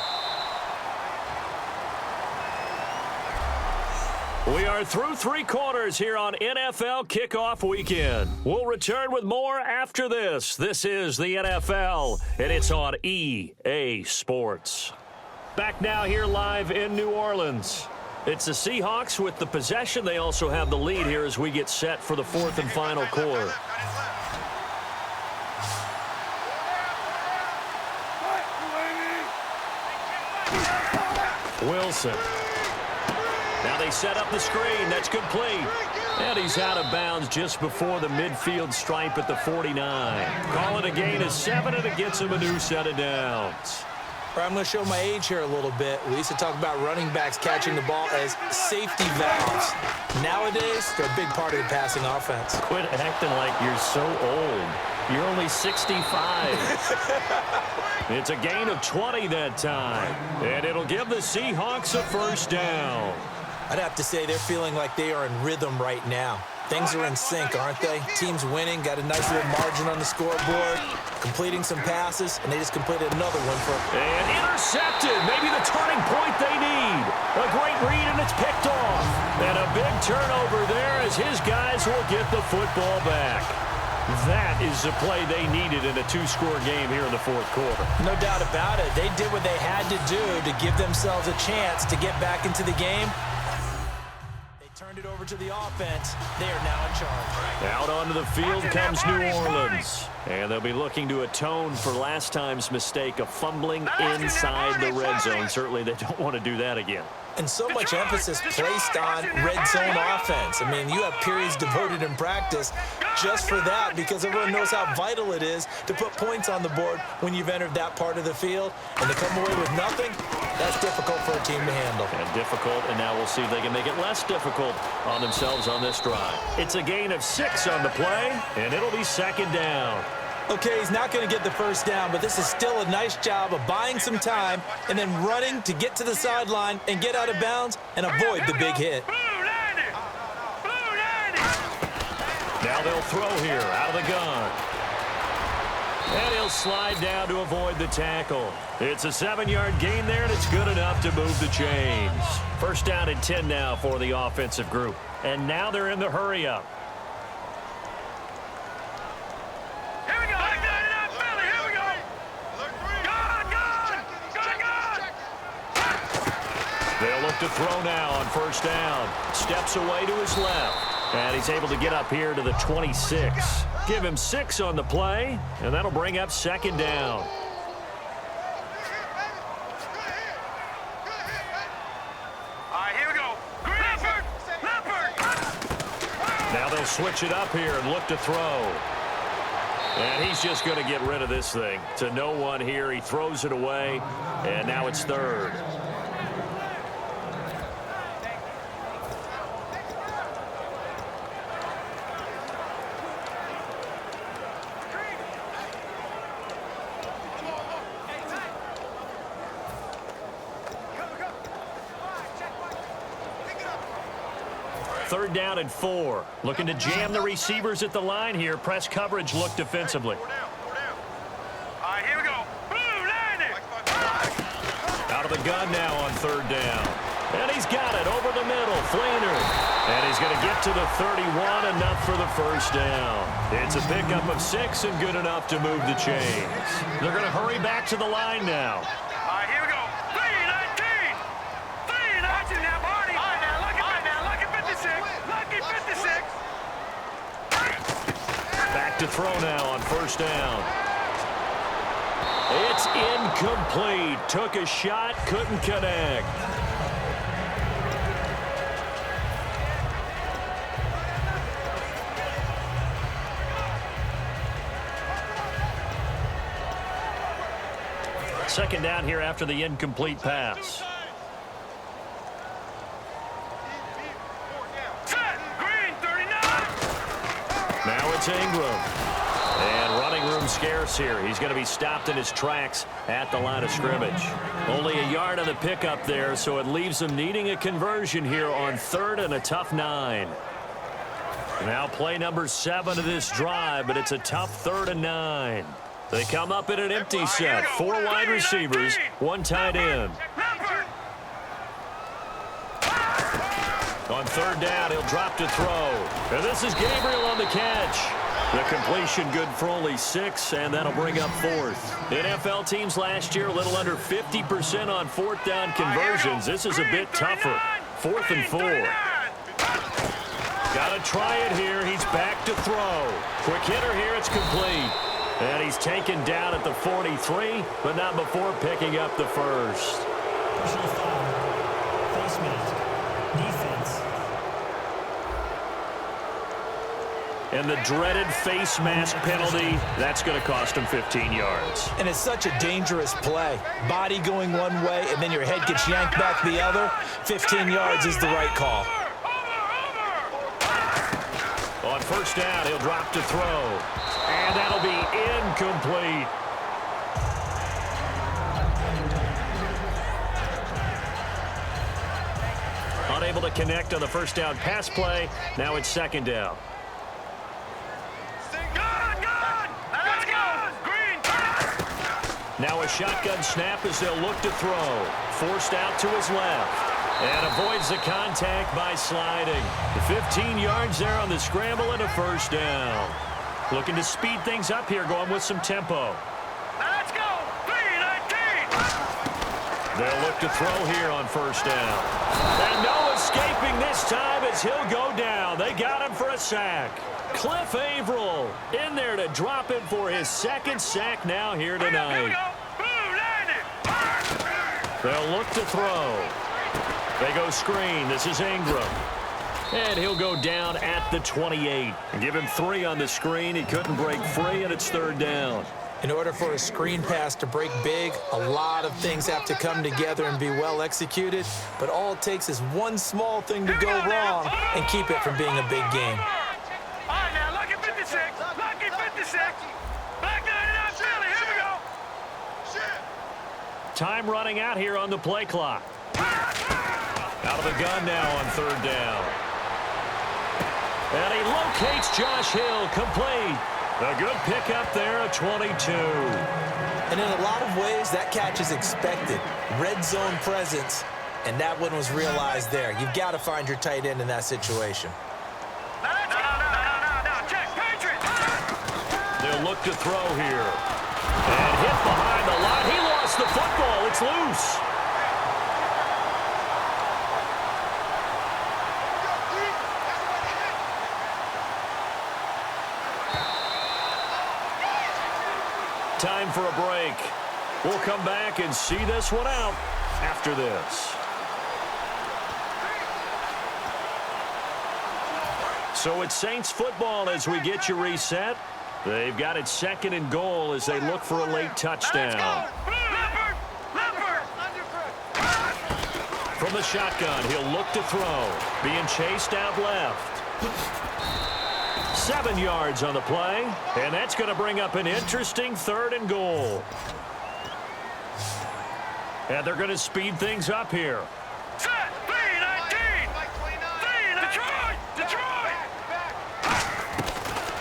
We are through three quarters here on NFL Kickoff Weekend. We'll return with more after this. This is the NFL, and it's on EA Sports. Back now here live in New Orleans. It's the Seahawks with the possession. They also have the lead here as we get set for the fourth and final quarter. Wilson. Now they set up the screen. That's complete. And he's out of bounds just before the midfield stripe at the 49. Call it a gain of 7, and it gets him a new set of downs. I'm going to show my age here a little bit. We used to talk about running backs catching the ball as safety valves. Nowadays, they're a big part of the passing offense. Quit acting like you're so old. You're only 65. It's a gain of 20 that time. And it'll give the Seahawks a first down. I'd have to say they're feeling like they are in rhythm right now. Things are in sync, aren't they? Team's winning, got a nice little margin on the scoreboard, completing some passes, and they just completed another one for... And intercepted, maybe the turning point they need. A great read, and it's picked off. And a big turnover there as his guys will get the football back. That is the play they needed in a two-score game here in the fourth quarter. No doubt about it. They did what they had to do to give themselves a chance to get back into the game. Turned it over to the offense. They are now in charge. Out onto the field comes New Orleans. And they'll be looking to atone for last time's mistake of fumbling inside the red zone. Certainly they don't want to do that again. And so much emphasis placed on red zone offense. I mean, you have periods devoted in practice just for that because everyone knows how vital it is to put points on the board when you've entered that part of the field. And to come away with nothing, that's difficult for a team to handle. And difficult, and now we'll see if they can make it less difficult on themselves on this drive. It's a gain of 6 on the play, and it'll be second down. Okay, he's not going to get the first down, but this is still a nice job of buying some time and then running to get to the sideline and get out of bounds and avoid the big hit. Now they'll throw here out of the gun. And he'll slide down to avoid the tackle. It's a 7-yard gain there, and it's good enough to move the chains. First down and 10 now for the offensive group. And now they're in the hurry-up. They'll look to throw now on first down. Steps away to his left. And he's able to get up here to the 26. Give him 6 on the play, and that'll bring up second down. All right, here we go. Now they'll switch it up here and look to throw. And he's just going to get rid of this thing. To no one here. He throws it away, and now it's third. Third down and 4. Looking to jam the receivers at the line here. Press coverage look defensively. All right, here we go. Out of the gun now on third down. And he's got it over the middle. Fleener. And he's going to get to the 31, enough for the first down. It's a pickup of 6 and good enough to move the chains. They're going to hurry back to the line now. All right, here we go. 3-19. 3-19 now, Barney. All right, now, look at 56. Lucky 56. Back to throw now on first down. It's incomplete. Took a shot, couldn't connect. Second down here after the incomplete pass. Set. Green, 39. Now it's Ingram. And running room room scarce here. He's going to be stopped in his tracks at the line of scrimmage. Only a yard on the pickup there, so it leaves him needing a conversion here on 3rd and a tough 9. Now play number 7 of this drive, but it's a tough 3rd and 9. They come up in an empty set. 4 wide receivers, 1 tight end. On 3rd down, he'll drop to throw. And this is Gabriel on the catch. The completion good for only 6, and that'll bring up 4th. NFL teams last year a little under 50% on 4th down conversions. This is a bit tougher. 4th and 4. Got to try it here. He's back to throw. Quick hitter here. It's complete. And he's taken down at the 43, but not before picking up the first. Personal foul. Face mask. Defense. And the dreaded face mask penalty, that's going to cost him 15 yards. And it's such a dangerous play. Body going one way, and then your head gets yanked back the other. 15 yards is the right call. On 1st down, he'll drop to throw. And that'll be incomplete. Unable to connect on the 1st down pass play. Now it's 2nd down. Now a shotgun snap as they'll look to throw. Forced out to his left. And avoids the contact by sliding. 15 yards there on the scramble and a 1st down. Looking to speed things up here, going with some tempo. Let's go. 3-19. They'll look to throw here on 1st down. And no escaping this time as he'll go down. They got him for a sack. Cliff Averill in there to drop it for his 2nd sack now here tonight. They'll look to throw. They go screen. This is Ingram. And he'll go down at the 28. Give him 3 on the screen. He couldn't break free, and it's 3rd down. In order for a screen pass to break big, a lot of things have to come together and be well executed. But all it takes is one small thing to go wrong and keep it from being a big game. All right, now, lucky 56. Lucky 56. Black 99 Philly. Here we go. Time running out here on the play clock. Out of the gun now on 3rd down. And he locates Josh Hill, complete. A good pickup there at 22. And in a lot of ways, that catch is expected. Red zone presence, and that one was realized there. You've got to find your tight end in that situation. No, check, Patriots. They'll look to throw here. And hit behind the line. He lost the football. It's loose. Time for a break. We'll come back and see this one out after this. So it's Saints football as we get you reset. They've got it 2nd and goal as they look for a late touchdown. From the shotgun, he'll look to throw. Being chased out left. 7 yards on the play, and that's going to bring up an interesting 3rd and goal. And they're going to speed things up here. Set, 3-19. Detroit.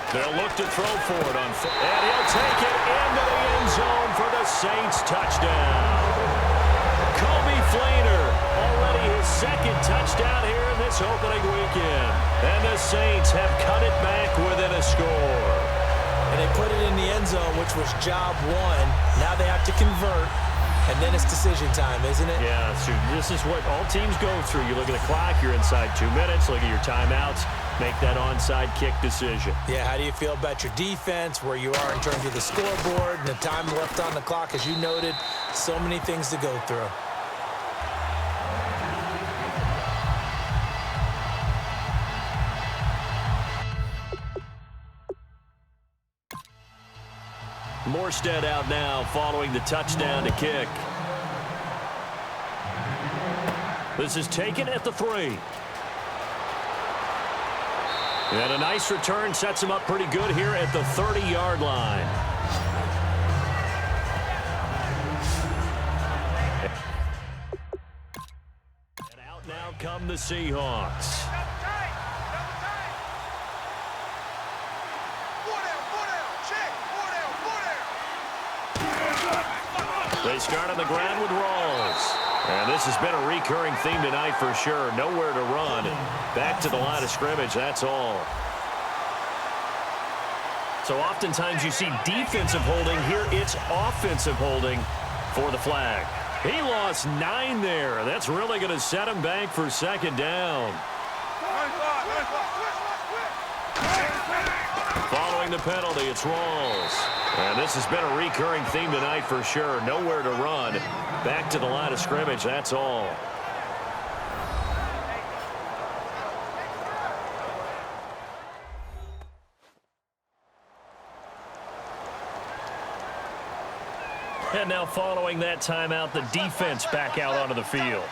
They'll look to throw for it on foot, and he'll take it into the end zone for the Saints touchdown. Kobe Flainer, already his 2nd touchdown here in this opening weekend. And the Saints have cut it back within a score. And they put it in the end zone, which was job 1. Now they have to convert, and then it's decision time, isn't it? Yeah, so this is what all teams go through. You look at the clock, you're inside 2 minutes, look at your timeouts, make that onside kick decision. Yeah, how do you feel about your defense, where you are in terms of the scoreboard, and the time left on the clock, as you noted, so many things to go through. Morstead out now following the touchdown to kick. This is taken at the 3. And a nice return sets him up pretty good here at the 30-yard line. And out now come the Seahawks. They start on the ground with Rawls. And this has been a recurring theme tonight for sure. Nowhere to run. Back to the line of scrimmage, that's all. So oftentimes you see defensive holding. Here it's offensive holding for the flag. He lost 9 there. That's really going to set him back for second down. Following the penalty, it's Rawls. And this has been a recurring theme tonight for sure. Nowhere to run. Back to the line of scrimmage, that's all. And now following that timeout, the defense back out onto the field.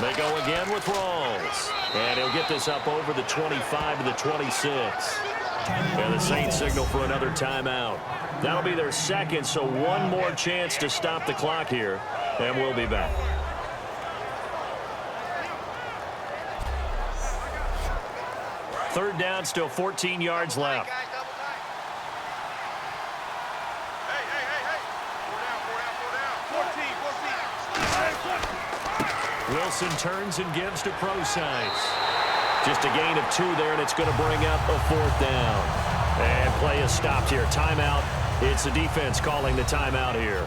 They go again with Rawls. And he'll get this up over the 25 to the 26. And the Saints signal for another timeout. That'll be their second, so one more chance to stop the clock here. And we'll be back. Third down, still 14 yards left. Wilson turns and gives to Procise. Just a gain of 2 there, and it's going to bring up a 4th down. And play is stopped here. Timeout. It's the defense calling the timeout here.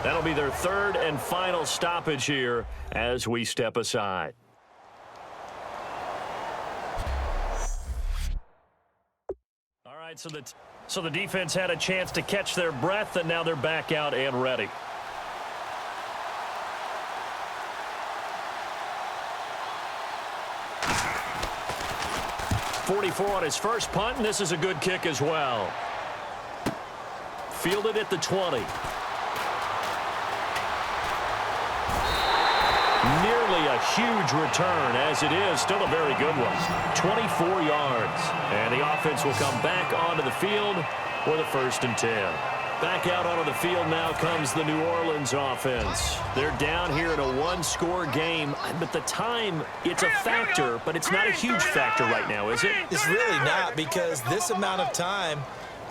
That'll be their third and final stoppage here as we step aside. All right, so the defense had a chance to catch their breath, and now they're back out and ready. .44 on his first punt, and this is a good kick as well. Fielded at the 20. Nearly a huge return, as it is still a very good one. 24 yards. And the offense will come back onto the field with a 1st and 10. Back out onto the field now comes the New Orleans offense. They're down here in a 1-score game, but the time, it's a factor, but it's not a huge factor right now, is it? It's really not, because this amount of time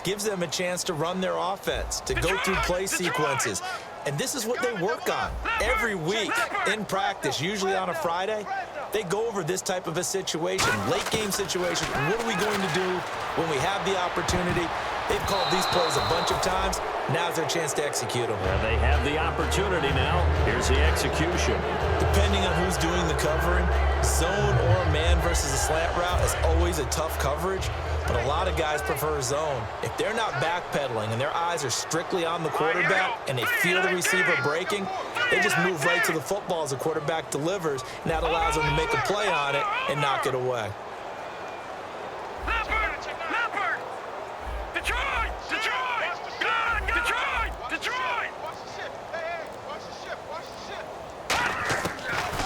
gives them a chance to run their offense, to go through play sequences. And this is what they work on every week in practice, usually on a Friday. They go over this type of a situation, late game situation. What are we going to do when we have the opportunity? They've called these plays a bunch of times. Now's their chance to execute them. Yeah, they have the opportunity now. Here's the execution. Depending on who's doing the covering, zone or man versus a slant route is always a tough coverage, but a lot of guys prefer zone. If they're not backpedaling and their eyes are strictly on the quarterback and they feel the receiver breaking, they just move right to the football as the quarterback delivers, and that allows them to make a play on it and knock it away.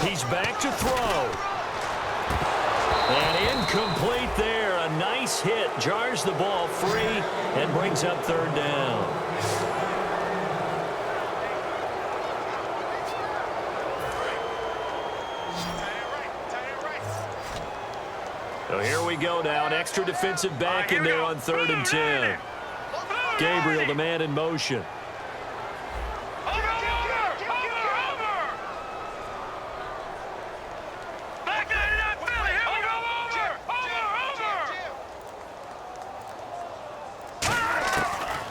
He's back to throw. And incomplete there. A nice hit. Jars the ball free and brings up 3rd down. So here we go now. An extra defensive back in there on 3rd and 10. Gabriel, the man in motion.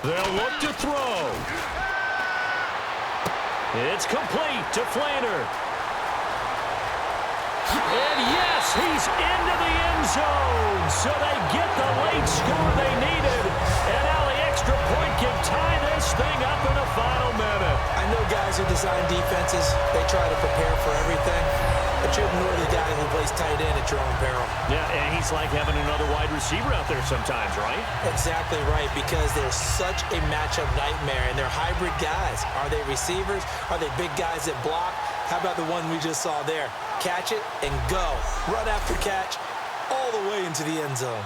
They'll look to throw. It's complete to Flanner. And yes, he's into the end zone. So they get the late score they needed. And now the extra point can tie this thing up in the final minute. I know guys who design defenses, they try to prepare for everything. but you ignore the guy who plays tight end at your own peril. Yeah, and he's like having another wide receiver out there sometimes, right? Exactly right, because they're such a matchup nightmare, and they're hybrid guys. Are they receivers? Are they big guys that block? How about the one we just saw there? Catch it and go. Run after catch all the way into the end zone.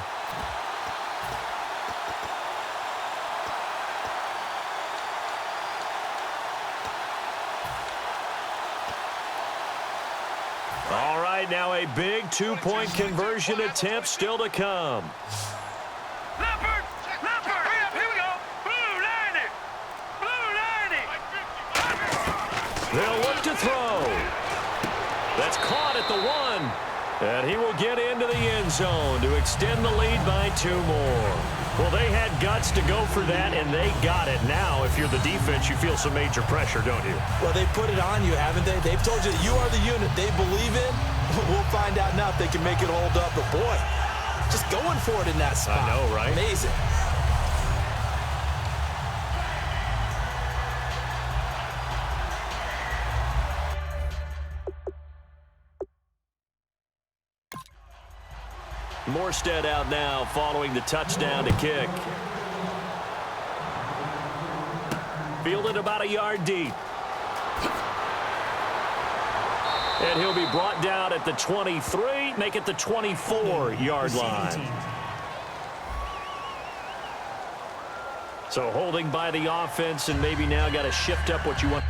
All right, now a big two-point conversion attempt still to come. Leopard! Leopard! Hurry up, here we go! Blue 90! Blue 90! They'll look to throw. That's caught at the 1. And he will get into the end zone to extend the lead by 2 more. Well, they had guts to go for that, and they got it. Now, if you're the defense, you feel some major pressure, don't you? Well, they put it on you, haven't they? They've told you that you are the unit they believe in. We'll find out now if they can make it hold up. But, boy, just going for it in that spot. I know, right? Amazing. Morstead out now following the touchdown to kick. Fielded about a yard deep. And he'll be brought down at the 23, make it the 24-yard line. So holding by the offense, and maybe now got to shift up what you want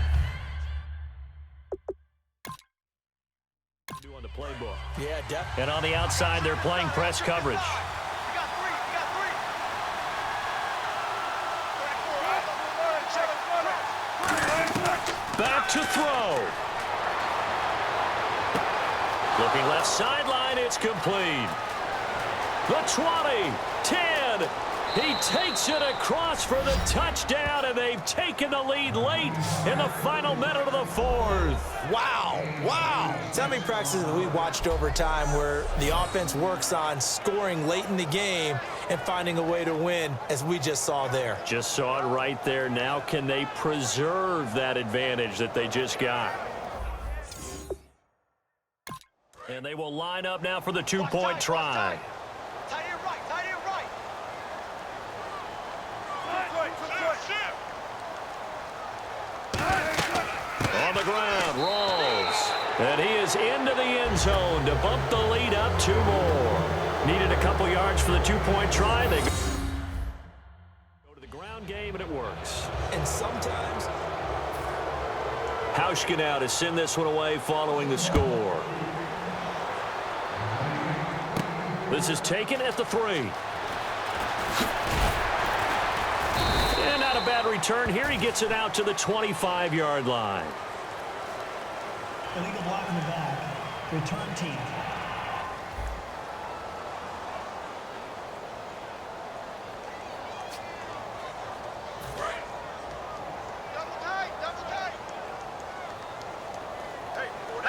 to do on the playbook. Yeah, definitely. And on the outside, they're playing press coverage. We got three! Back to throw. Looking left sideline, it's complete. The 20, 10. He takes it across for the touchdown, and they've taken the lead late in the final minute of the 4th. Wow, wow. So many practices that we watched over time where the offense works on scoring late in the game and finding a way to win, as we just saw there. Just saw it right there. Now can they preserve that advantage that they just got? And they will line up now for the two-point try. Tight end right! On the ground, rolls. And he is into the end zone to bump the lead up 2 more. Needed a couple yards for the two-point try. They go to the ground game, and it works. And sometimes Hauschka now to send this one away following the score. This is taken at the 3. And not a bad return here. He gets it out to the 25-yard line. Illegal block in the back. Return team.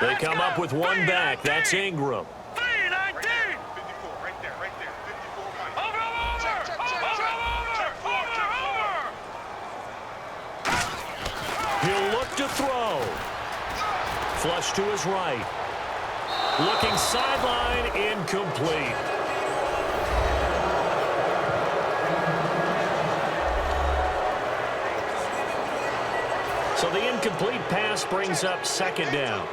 They come up with one back. That's Ingram. 319! 54, right there. 54. Over! He'll look to throw. Flush to his right. Looking sideline, incomplete. So the incomplete pass brings up 2nd down.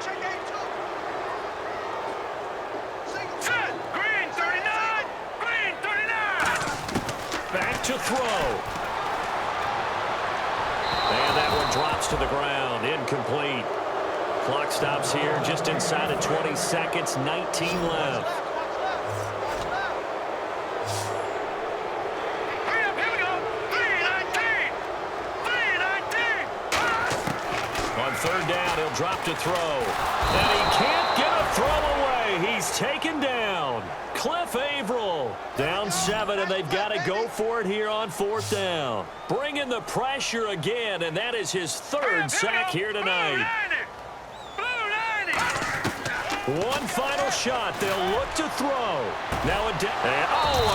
Set! Green 39! Green 39! Back to throw. And that one drops to the ground. Incomplete. Clock stops here just inside of 20 seconds. 19 left. Hurry up, here we go! 319! 319! On 3rd down, he'll drop to throw. And he can't get a throw away. He's taken down. Cliff Averill down 7, and they've got to go for it here on 4th down. Bringing the pressure again, and that is his 3rd sack here tonight. One final shot. They'll look to throw. Now a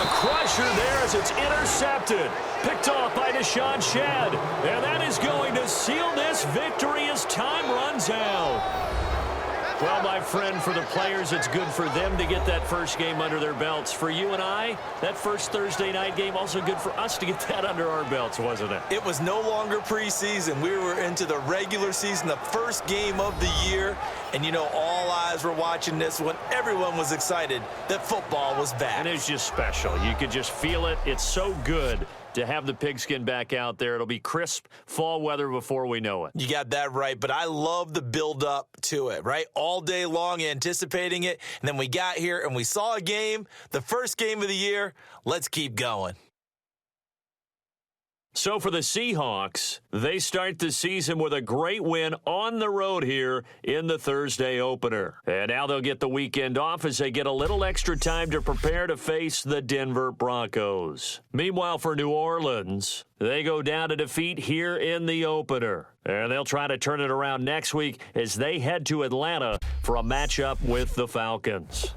crusher there as it's intercepted. Picked off by Deshaun Shedd. And that is going to seal this victory as time runs out. Well, my friend, for the players, it's good for them to get that first game under their belts. For you and I, that first Thursday night game, also good for us to get that under our belts, wasn't it? It was no longer preseason. We were into the regular season, the first game of the year. And, you know, all eyes were watching this when everyone was excited that football was back. And it's just special. You could just feel it. It's so good to have the pigskin back out there. It'll be crisp fall weather before we know it. You got that right, but I love the build-up to it, right? All day long anticipating it, and then we got here and we saw a game, the first game of the year. Let's keep going. So for the Seahawks, they start the season with a great win on the road here in the Thursday opener. And now they'll get the weekend off as they get a little extra time to prepare to face the Denver Broncos. Meanwhile, for New Orleans, they go down to defeat here in the opener. And they'll try to turn it around next week as they head to Atlanta for a matchup with the Falcons.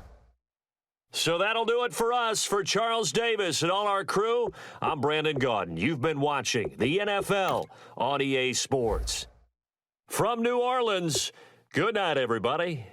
So that'll do it for us. For Charles Davis and all our crew, I'm Brandon Gaudin. You've been watching the NFL on EA Sports. From New Orleans, good night, everybody.